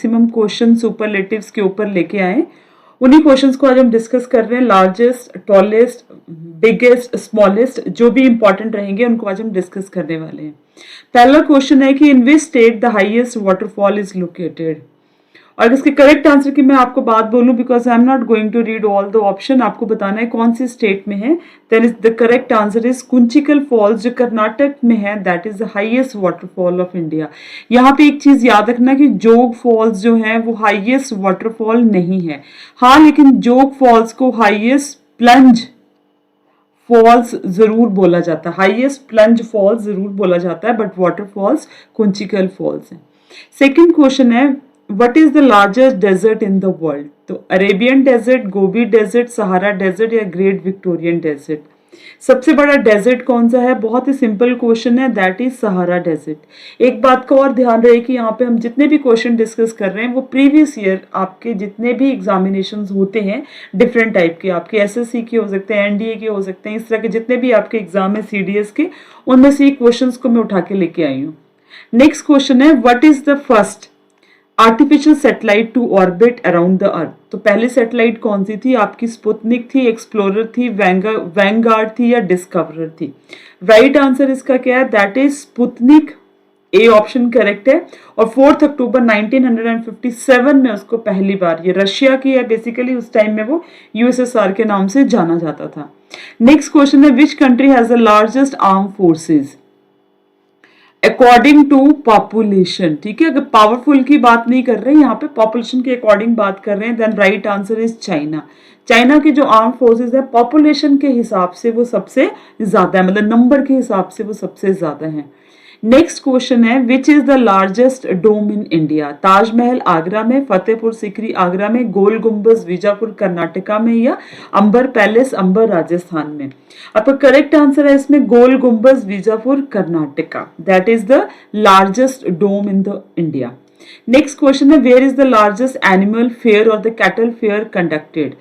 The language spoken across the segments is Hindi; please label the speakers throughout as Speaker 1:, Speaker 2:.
Speaker 1: मैक्सिमम क्वेश्चन सुपरलेटिव्स के ऊपर लेके आए, उन्हीं क्वेश्चंस को आज हम डिस्कस कर रहे हैं। लार्जेस्ट, टॉलेस्ट, बिगेस्ट, स्मॉलेस्ट, जो भी इंपॉर्टेंट रहेंगे उनको आज हम डिस्कस करने वाले हैं। पहला क्वेश्चन है कि in which state the highest waterfall is located. और इसके करेक्ट आंसर की मैं आपको बात बोलूं, because I am not going to read all the option, आपको बताना है कौन सी स्टेट में है। Then is the correct answer is Kunchikal falls, जो कर्नाटक में है, that is the highest waterfall of India. यहाँ पे एक चीज याद रखना कि जोग फॉल्स जो है वो हाईएस्ट वाटरफॉल नहीं है। हाँ, लेकिन जोग फॉल्स को हाईएस्ट प्लंज फॉल्स जरूर बोला जाता है, हाईएस्ट प्लंज फॉल्स जरूर बोला जाता है, बट वाटरफॉल्स कुंचिकल फॉल्स है। सेकेंड क्वेश्चन है what is the largest desert in the world. तो Arabian desert, Gobi desert, Sahara desert या ग्रेट विक्टोरियन डेजर्ट। सबसे बड़ा डेजर्ट कौन सा है? बहुत ही सिंपल क्वेश्चन है, दैट इज सहारा डेजर्ट। एक बात का और ध्यान रहे कि यहाँ पे हम जितने भी क्वेश्चन डिस्कस कर रहे हैं वो प्रीवियस ईयर आपके जितने भी एग्जामिनेशंस होते हैं डिफरेंट टाइप के, आपके एसएससी के हो सकते हैं, एनडीए के हो सकते हैं, इस तरह के जितने भी आपके एग्जाम है सीडीएस के, उनमें से क्वेश्चन को मैं उठा के लेके आई हूँ। नेक्स्ट क्वेश्चन है what is the first artificial satellite to orbit around the earth. तो पहली सैटेलाइट कौन सी थी आपकी? स्पुतनिक थी, एक्सप्लोरर थी, वैंगार्ड थी या डिस्कवरर थी? राइट आंसर इसका क्या है? That is Sputnik, A option correct है। और 4 अक्टूबर 1957 में उसको पहली बार, ये रशिया की है बेसिकली, उस टाइम में वो यूएसएसआर के नाम से जाना जाता था। नेक्स्ट क्वेश्चन है which country has the largest arm forces according to population. ठीक है, अगर पावरफुल की बात नहीं कर रहे हैं यहाँ पे, पॉपुलेशन के अकॉर्डिंग बात कर रहे हैं, then right answer is China. China की जो आर्म फोर्सेज है पॉपुलेशन के हिसाब से वो सबसे ज्यादा है, मतलब नंबर के हिसाब से वो सबसे ज्यादा है। नेक्स्ट क्वेश्चन है which is the largest dome in India. Taj Mahal Agra में, फतेहपुर सिकरी आगरा में, गोल गुम्बज बीजापुर कर्नाटका में या अंबर पैलेस अंबर राजस्थान में? आपका करेक्ट आंसर है इसमें Gol Gumbaz Bijapur Karnataka, that is the largest dome in the India. Next question है where is the largest animal fair और the cattle fair conducted.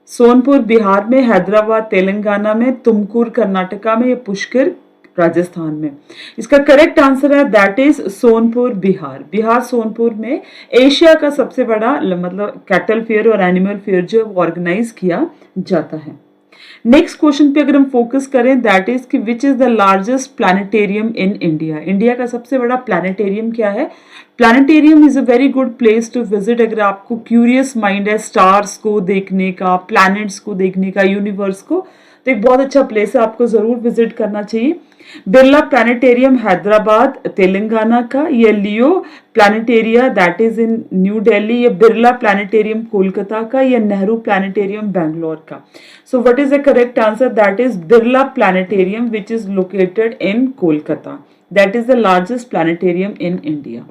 Speaker 1: Sonpur Bihar में, हैदराबाद तेलंगाना में, तुमकुर कर्नाटका में या पुष्कर राजस्थान में? इसका करेक्ट आंसर है दैट इज सोनपुर बिहार। बिहार सोनपुर में एशिया का सबसे बड़ा मतलब कैटल फेयर और एनिमल फेयर जो ऑर्गेनाइज किया जाता है। नेक्स्ट क्वेश्चन पे अगर हम फोकस करें दैट इज कि which is the largest planetarium in India. India का सबसे बड़ा प्लैनेटेरियम क्या है? Planetarium is a very good place to visit अगर आपको क्यूरियस माइंड है स्टार्स को देखने का, प्लैनेट्स को देखने का, यूनिवर्स को, तो एक बहुत अच्छा प्लेस है, आपको जरूर विजिट करना चाहिए। बिरला प्लैनेटेरियम हैदराबाद तेलंगाना का, या Leo planetaria that is in New Delhi, या बिरला प्लैनेटेरियम कोलकाता का, या नेहरू प्लैनेटेरियम बैंगलोर का? So what is the correct answer? That is Birla planetarium which is located in Kolkata, that is the largest planetarium in India.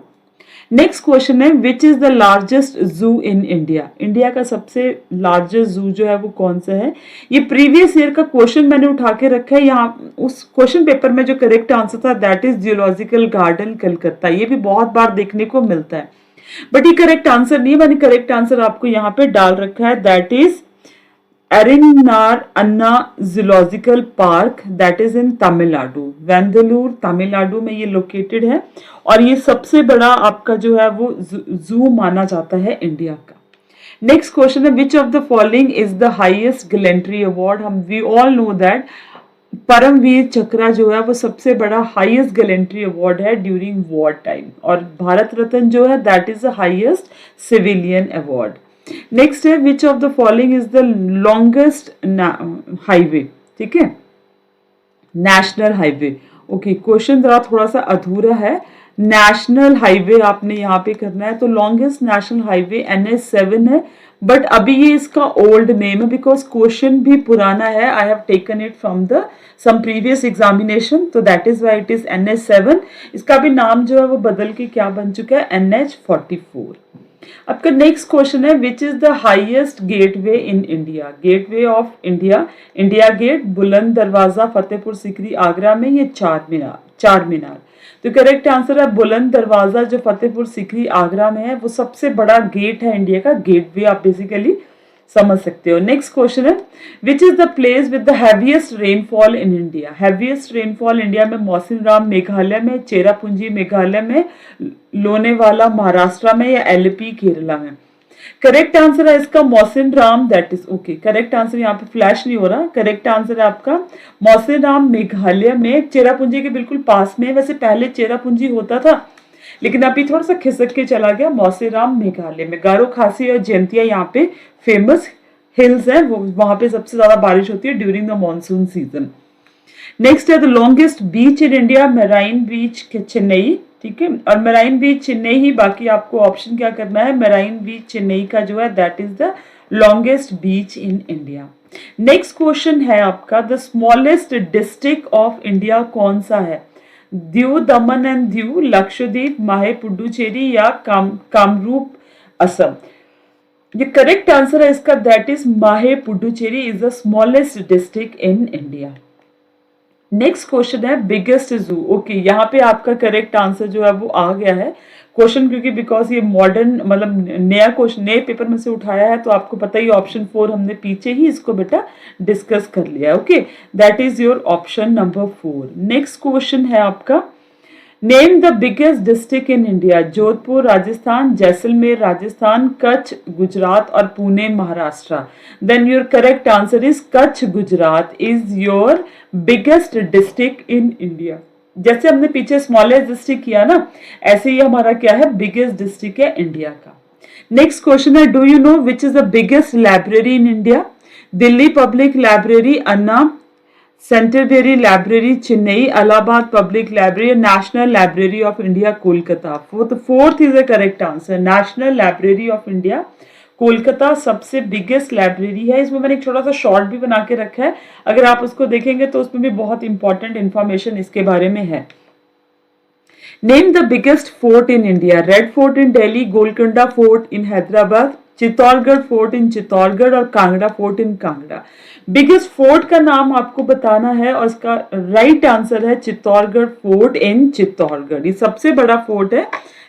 Speaker 1: Next question है विच इज द लार्जेस्ट जू इन इंडिया। इंडिया का सबसे लार्जेस्ट जू जो है वो कौन सा है? ये प्रीवियस ईयर का क्वेश्चन मैंने उठा के रखा है यहाँ, उस क्वेश्चन पेपर में जो करेक्ट आंसर था that is geological garden Calcutta. ये भी बहुत बार देखने को मिलता है, बट ये करेक्ट आंसर नहीं है, मैंने करेक्ट आंसर आपको यहाँ पे डाल रखा है, that is Arignar Anna zoological park, that is in Tamil Nadu, Vandalur Tamil Nadu में ये लोकेटेड है, और ये सबसे बड़ा आपका जो है वो जू माना जाता है इंडिया का। नेक्स्ट क्वेश्चन है which of the following is the highest gallantry award. हम we all know that Param Vir Chakra जो है वो सबसे बड़ा हाईएस्ट गैलेंट्री अवार्ड है ड्यूरिंग वॉर टाइम, और भारत रत्न जो है that is the highest civilian award. Next है which of the following is the longest highway. ठीक है, नेशनल हाईवे। ओके, क्वेश्चन जरा थोड़ा सा अधूरा है, नेशनल हाईवे आपने यहाँ पे करना है, तो लॉन्गेस्ट नेशनल हाईवे NH7 है, बट अभी ये इसका ओल्ड नेम है बिकॉज क्वेश्चन भी पुराना है, I have taken it from the some previous examination, तो that is why it is NH7। इसका भी नाम जो है वो बदल के क्या बन चुका है? NH44। आपका नेक्स्ट क्वेश्चन है which is the highest gateway in India. Gateway of India, India gate, Buland Darwaza Fatehpur Sikri Agra में, ये चार मीनार? तो करेक्ट आंसर है बुलंद दरवाजा जो फतेहपुर सिकरी आगरा में है, वो सबसे बड़ा गेट है इंडिया का, गेटवे आप बेसिकली समझ सकते हो। नेक्स्ट क्वेश्चन है which is the place with the heaviest rainfall in India. Heaviest rainfall India में मौसिनराम मेघालय में, चेरापूंजी मेघालय में, लोनेवाला महाराष्ट्र में या एलपी केरला में। करेक्ट आंसर है इसका Mawsynram, that is okay. Correct answer यहाँ पे फ्लैश नहीं हो रहा। करेक्ट आंसर है आपका मौसिनराम मेघालय में, चेरापूंजी के बिल्कुल पास में। वैसे पहले चेरापूंजी होता था लेकिन अभी थोड़ा सा खिसक के चला गया। मौसिनराम मेघालय में गारो खासी और जयंतिया यहाँ पे फेमस हिल्स है, वो वहां पे सबसे ज्यादा बारिश होती है during the monsoon season. Next है the longest beach in India, Marina beach Chennai, ठीक है। और मेराइन बीच चेन्नई ही, बाकी आपको ऑप्शन क्या करना है, मेराइन बीच चेन्नई का जो है that is the longest beach in India. Next question है आपका the smallest district of India कौन सा है। दीव, दमन एंड दीव, लक्षद्वीप, माहे पुडुचेरी या कामरूप असम। ये करेक्ट आंसर है इसका दैट इज माहे Puducherry is the smallest district in India. Next question है बिगेस्ट जू। ओके, यहाँ पे आपका करेक्ट आंसर जो है वो आ गया है क्वेश्चन, क्योंकि बिकॉज ये मॉडर्न मतलब नया क्वेश्चन नए पेपर में से उठाया है, तो आपको पता ही ऑप्शन 4 हमने पीछे ही इसको बेटा डिस्कस कर लिया है। Okay, that is your option number 4। Next question है आपका name the biggest district in India. Jodhpur Rajasthan, Jaisalmer Rajasthan, Kutch Gujarat और Pune Maharashtra. Then your correct answer is Kutch Gujarat is your biggest district in India. जैसे हमने पीछे स्मॉलेस्ट डिस्ट्रिक्ट किया ना, ऐसे ही हमारा क्या है बिगेस्ट डिस्ट्रिक्ट है इंडिया का। नेक्स्ट क्वेश्चन है do you know which is the biggest library in India. Delhi public library, Anna centenary library Chennai, Allahabad public library, national library of India Kolkata. Fourth is the correct answer national library of India Kolkata सबसे बिगेस्ट लाइब्रेरी है। इसमें मैंने एक छोटा सा शॉर्ट भी बना के रखा है, अगर आप उसको देखेंगे तो उसमें भी बहुत इंपॉर्टेंट इंफॉर्मेशन इसके बारे में है। Name the biggest fort in India. Red fort in Delhi, Golconda fort in Hyderabad, Chittorgarh fort in Chittorgarh और Kangra fort in Kangra. Biggest fort का नाम आपको बताना है और इसका राइट आंसर है चित्तौड़गढ़ फोर्ट इन चित्तौड़गढ़, ये सबसे बड़ा फोर्ट है,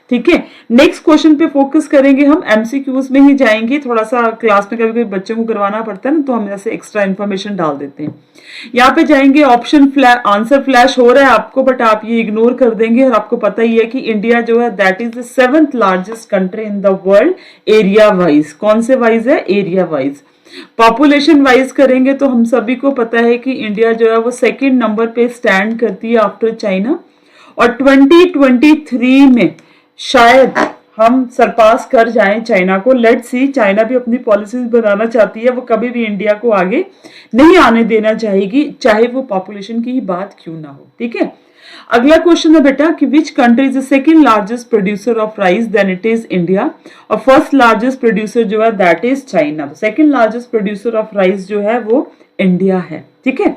Speaker 1: ठीक है। नेक्स्ट क्वेश्चन पे फोकस करेंगे हम, एमसीक्यूज में ही जाएंगे। थोड़ा सा क्लास में कभी कभी बच्चों को करवाना पड़ता है ना, तो हम ऐसे एक्स्ट्रा इन्फॉर्मेशन डाल देते हैं। यहाँ पे जाएंगे ऑप्शन आंसर फ्लैश हो रहा है आपको, बट आप ये इग्नोर कर देंगे। और आपको पता ही है कि इंडिया जो है that is the 7th largest country in the world area wise. कौन से वाइज है, एरिया वाइज। पॉपुलेशन वाइज करेंगे तो हम सभी को पता है कि इंडिया जो है वो 2nd नंबर पे स्टैंड करती है आफ्टर चाइना, और 2023 में शायद हम सरपास कर जाएं चाइना को। लेट्स सी, चाइना भी अपनी पॉलिसीज बनाना चाहती है, वो कभी भी इंडिया को आगे नहीं आने देना चाहेगी, चाहे वो पॉपुलेशन की ही बात क्यों ना हो, ठीक है। अगला क्वेश्चन है बेटा कि which country is the 2nd largest producer of rice, then it is India. और 1st लार्जेस्ट प्रोड्यूसर जो है दैट इज चाइना। तो 2nd largest producer of rice जो है वो इंडिया है, ठीक है।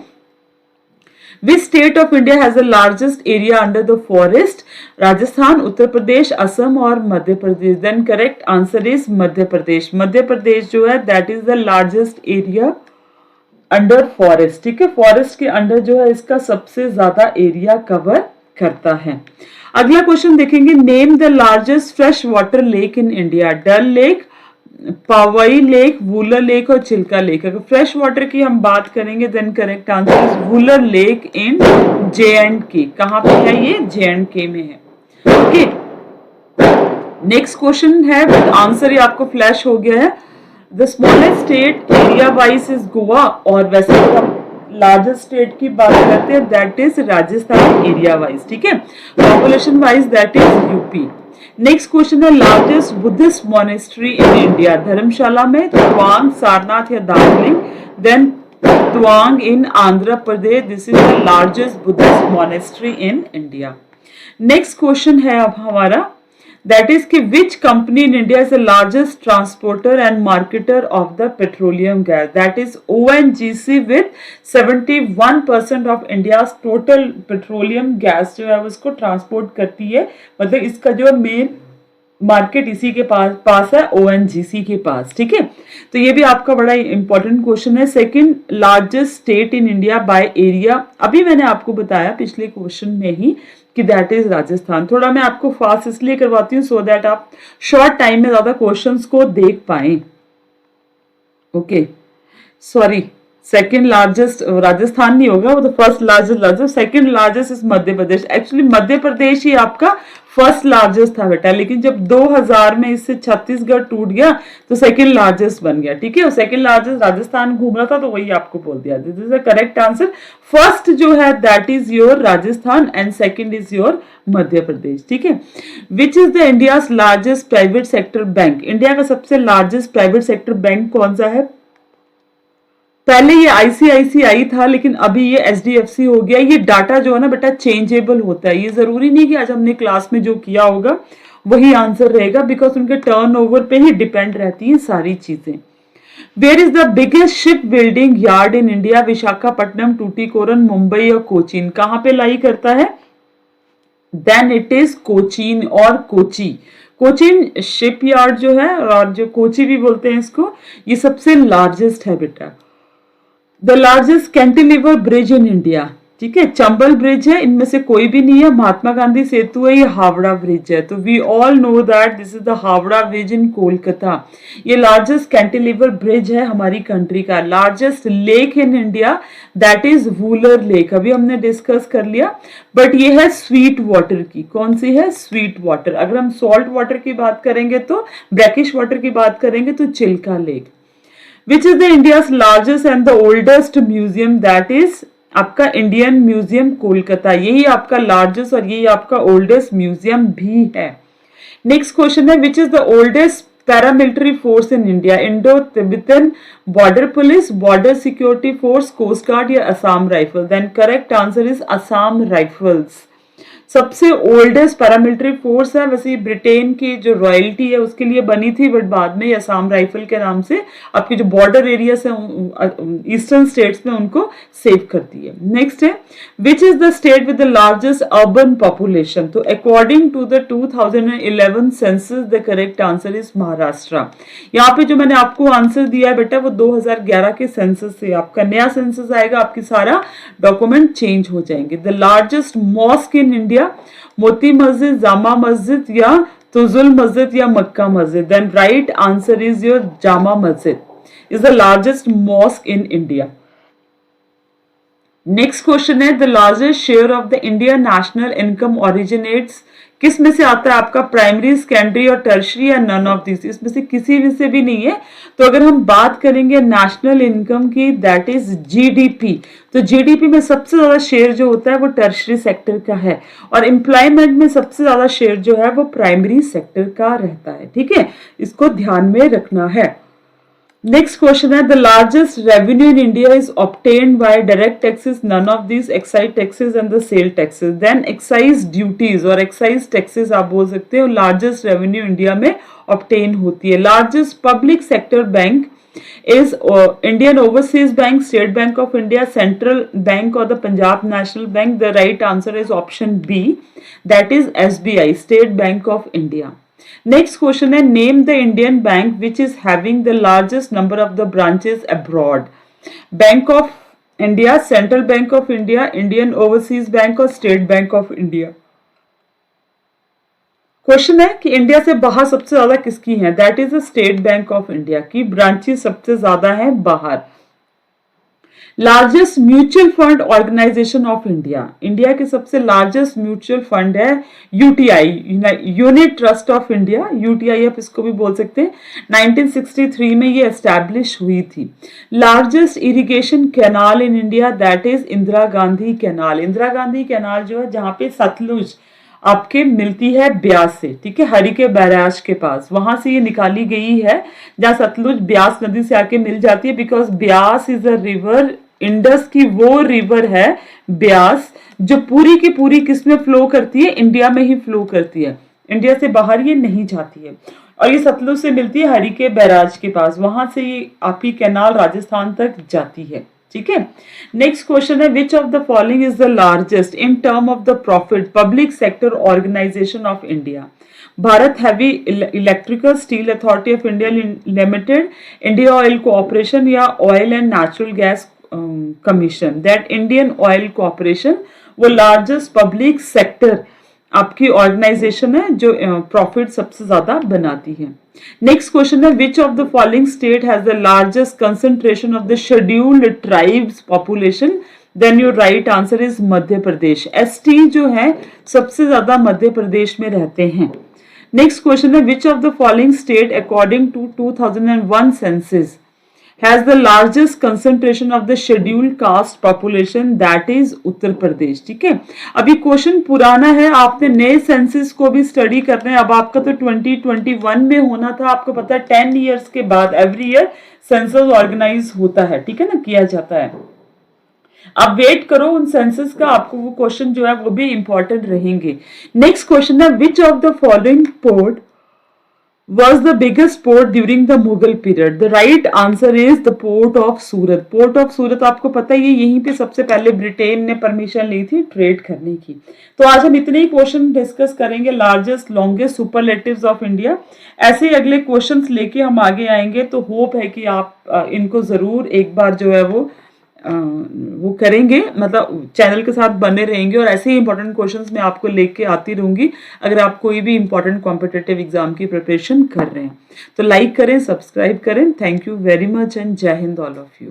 Speaker 1: Which state of India has the largest area under the forest? Rajasthan, Uttar Pradesh, Assam और Madhya Pradesh. Then correct answer is Madhya Pradesh. Madhya Pradesh जो है that is the largest area under forest, ठीक है। फॉरेस्ट के अंडर जो है इसका सबसे ज्यादा एरिया कवर करता है। अगला क्वेश्चन देखेंगे, name the largest fresh water lake in India. Dal lake, Powai lake, Wular lake और चिल्का लेक। अगर फ्रेश वाटर की हम बात करेंगे then correct answer is Wular lake in J&K। कहां पे है ये, J&K में है, ओके। नेक्स्ट क्वेश्चन है, आंसर ये आपको फ्लैश हो गया है। The smallest state area wise is Goa, और वैसे तो हम लार्जेस्ट स्टेट की बात करते हैं that is Rajasthan area wise, ठीक है। Population wise that is UP. Next question है, largest Buddhist monastery in India. Dharamshala में, तवांग, सारनाथ या Darjeeling. Then Tawang in Andhra Pradesh, this is the largest Buddhist monastery in India. Next question है अब हमारा दैट इज कि which company in India is the largest transporter and marketer of the petroleum gas. That is ONGC with 71% of India total petroleum gas जो है उसको ट्रांसपोर्ट करती है। मतलब इसका जो मेन मार्केट इसी के पास है, ONGC के पास, ठीक है। तो ये भी आपका बड़ा इंपॉर्टेंट क्वेश्चन है। 2nd largest state in India by area, अभी मैंने आपको बताया पिछले क्वेश्चन में ही कि दैट इज राजस्थान। थोड़ा मैं आपको फास्ट इसलिए करवाती हूँ सो दैट आप शॉर्ट टाइम में ज्यादा क्वेश्चंस को देख पाएं। Okay, sorry, second largest Rajasthan नहीं होगा, वो तो first largest, second largest is Madhya Pradesh. Actually Madhya Pradesh ही आपका फर्स्ट लार्जेस्ट था बेटा, लेकिन जब 2000 में इससे छत्तीसगढ़ टूट गया तो सेकंड लार्जेस्ट बन गया। ठीक है, सेकंड लार्जेस्ट राजस्थान घूम रहा था तो वही आपको बोल दिया। This is the correct answer. First जो है that is your Rajasthan and second is your Madhya Pradesh. ठीक है, which is the India's largest private sector bank? India का सबसे लार्जेस्ट प्राइवेट सेक्टर बैंक कौन सा है? पहले ये आईसीआईसीआई था, लेकिन अभी ये एचडीएफसी हो गया। ये डाटा जो है ना बेटा चेंजेबल होता है, ये जरूरी नहीं कि आज हमने क्लास में जो किया होगा वही आंसर रहेगा, बिकॉज उनके टर्नओवर पे ही डिपेंड रहती हैं सारी चीजें। Where is the biggest ship building yard in India? Visakhapatnam, Tuticorin, Mumbai और कोचीन। कहां पे लाई करता है? देन इट इज कोचीन और कोची। कोचीन शिप यार्ड जो है, और जो कोची भी बोलते हैं इसको, ये सबसे लार्जेस्ट है बेटा। The largest cantilever bridge in India. ठीक है, चंबल ब्रिज है, इनमें से कोई भी नहीं है। महात्मा गांधी सेतु है, ये हावड़ा ब्रिज है। तो we all know that this is the Howrah bridge in Kolkata. ये लार्जेस्ट कैंटिलीवर ब्रिज है हमारी कंट्री का। Largest lake in India that is Wular lake, अभी हमने डिस्कस कर लिया, बट ये है स्वीट वाटर की। कौन सी है? Sweet water. अगर हम सॉल्ट वाटर की बात करेंगे तो, ब्रैकिश वाटर की बात करेंगे तो Chilka lake. Which is the India's largest and the oldest museum? That is आपका इंडियन म्यूजियम कोलकाता। यही आपका लार्जेस्ट और यही आपका ओल्डेस्ट म्यूजियम भी है। नेक्स्ट क्वेश्चन है, which is the oldest paramilitary force in India? Indo Tibetan border police, border security force, coast guard या Assam rifle? Then correct answer is Assam rifles. सबसे ओल्डेस्ट पैरामिलिट्री फोर्स है। वैसे ब्रिटेन की जो रॉयल्टी है उसके लिए बनी थी, बट बाद में असम राइफल के नाम से आपके जो बॉर्डर एरियाज है ईस्टर्न स्टेट्स में उनको सेव करती है। नेक्स्ट है, which is the state with the largest urban population? तो according to the 2011 census the correct answer is Maharashtra. यहाँ पे जो मैंने आपको आंसर दिया है बेटा वो 2011 के सेंसस से, आपका नया सेंसस आएगा, आपकी सारा डॉक्यूमेंट चेंज हो जाएंगे। The largest mosque in India? Moti Masjid, Jama Masjid या तुजुल मस्जिद या Mecca Masjid? Then right answer is your Jama Masjid is the largest mosque in India. Next question है, the largest share of the Indian national income originates? किस में से आता है आपका? प्राइमरी, सेकेंडरी और टर्शरी या नन ऑफ दिस? इसमें से किसी में से भी नहीं है। तो अगर हम बात करेंगे नेशनल इनकम की, दैट इज जीडीपी, तो जीडीपी में सबसे ज्यादा शेयर जो होता है वो टर्शरी सेक्टर का है, और एम्प्लॉयमेंट में सबसे ज्यादा शेयर जो है वो प्राइमरी सेक्टर का रहता है। ठीक है, इसको ध्यान में रखना है। नेक्स्ट क्वेश्चन है, the largest revenue in India is obtained by direct taxes, none of this, excise taxes and the sale taxes? Then excise duties और एक्साइज टैक्सेस आप बोल सकते हो, लार्जेस्ट रेवेन्यू इंडिया में ऑब्टेन होती है। Largest public sector bank is Indian Overseas Bank, State Bank of India, Central Bank or the Punjab National Bank? The right answer is option B, that is SBI, State Bank of India. Next question है, name the Indian bank which is having the largest number of the branches abroad? Bank of India, Central Bank of India, Indian Overseas Bank और State Bank of India? Question है कि इंडिया से बाहर सबसे ज्यादा किसकी है? That is State Bank of India की ब्रांचेस सबसे ज्यादा है बाहर। Largest mutual fund organisation of India? India के सबसे लार्जेस्ट म्यूचुअल फंड है UTI, unit trust of India, UTI आप इसको भी बोल सकते हैं। 1963 में ये एस्टैब्लिश हुई थी। Largest irrigation canal in India? That is Indira Gandhi canal. Indira Gandhi canal जो है जहां पे सतलुज आपके मिलती है ब्यास से, ठीक है, हरिके बैराज के पास, वहां से ये निकाली गई है जहां सतलुज ब्यास नदी से आके मिल जाती है। Because Beas is a river, Indus की वो रिवर है ब्यास जो पूरी की पूरी किसमें फ्लो करती है? इंडिया में ही फ्लो करती है, इंडिया से बाहर ये नहीं जाती है। और ये सतलुज से मिलती है हरिके बैराज के पास, वहां से ये आपकी कैनाल राजस्थान तक जाती है। ठीक है, नेक्स्ट क्वेश्चन है, which of the following is the largest in term of the profit public sector organisation of India? Bharat heavy electrical steel authority of India limited, India oil cooperation या oil and natural gas commission? That Indian oil cooperation वो लार्जेस्ट पब्लिक सेक्टर आपकी ऑर्गेनाइजेशन है जो प्रॉफिट सबसे ज्यादा बनाती है। नेक्स्ट क्वेश्चन है which of the following state has the largest concentration of the scheduled tribes population, then your right answer is Madhya Pradesh. ST जो है सबसे ज्यादा मध्य प्रदेश में रहते हैं। नेक्स्ट क्वेश्चन है which of the following state according to 2001 census has the largest concentration of the scheduled caste population, that is Uttar Pradesh. ठीक है, अभी क्वेश्चन पुराना है, आपने नए सेंसस को भी स्टडी करना है। अब आपका तो 2021 में होना था, आपको पता है 10 इयर्स के बाद एवरी ईयर सेंसस ऑर्गेनाइज होता है, ठीक है ना, किया जाता है। अब वेट करो उन सेंसस का, आपको वो क्वेश्चन जो है वो भी इंपॉर्टेंट रहेंगे। नेक्स्ट क्वेश्चन है which of the following port was the biggest port during the Mughal period? The right answer is the port of Surat. Port of Surat आपको पता ही है, यहीं पे सबसे पहले ब्रिटेन ने परमिशन ली थी ट्रेड करने की। तो आज हम इतने ही क्वेश्चन डिस्कस करेंगे, largest longest superlatives of India. ऐसे ही अगले क्वेश्चंस लेके हम आगे आएंगे, तो होप है कि आप इनको जरूर एक बार जो है वो करेंगे, मतलब चैनल के साथ बने रहेंगे और ऐसे ही इंपॉर्टेंट क्वेश्चंस मैं आपको लेके आती रहूंगी अगर आप कोई भी इंपॉर्टेंट कॉम्पिटिटिव एग्जाम की प्रिपरेशन कर रहे हैं। तो लाइक करें, सब्सक्राइब करें। Thank you very much and जय हिंद ऑल ऑफ यू।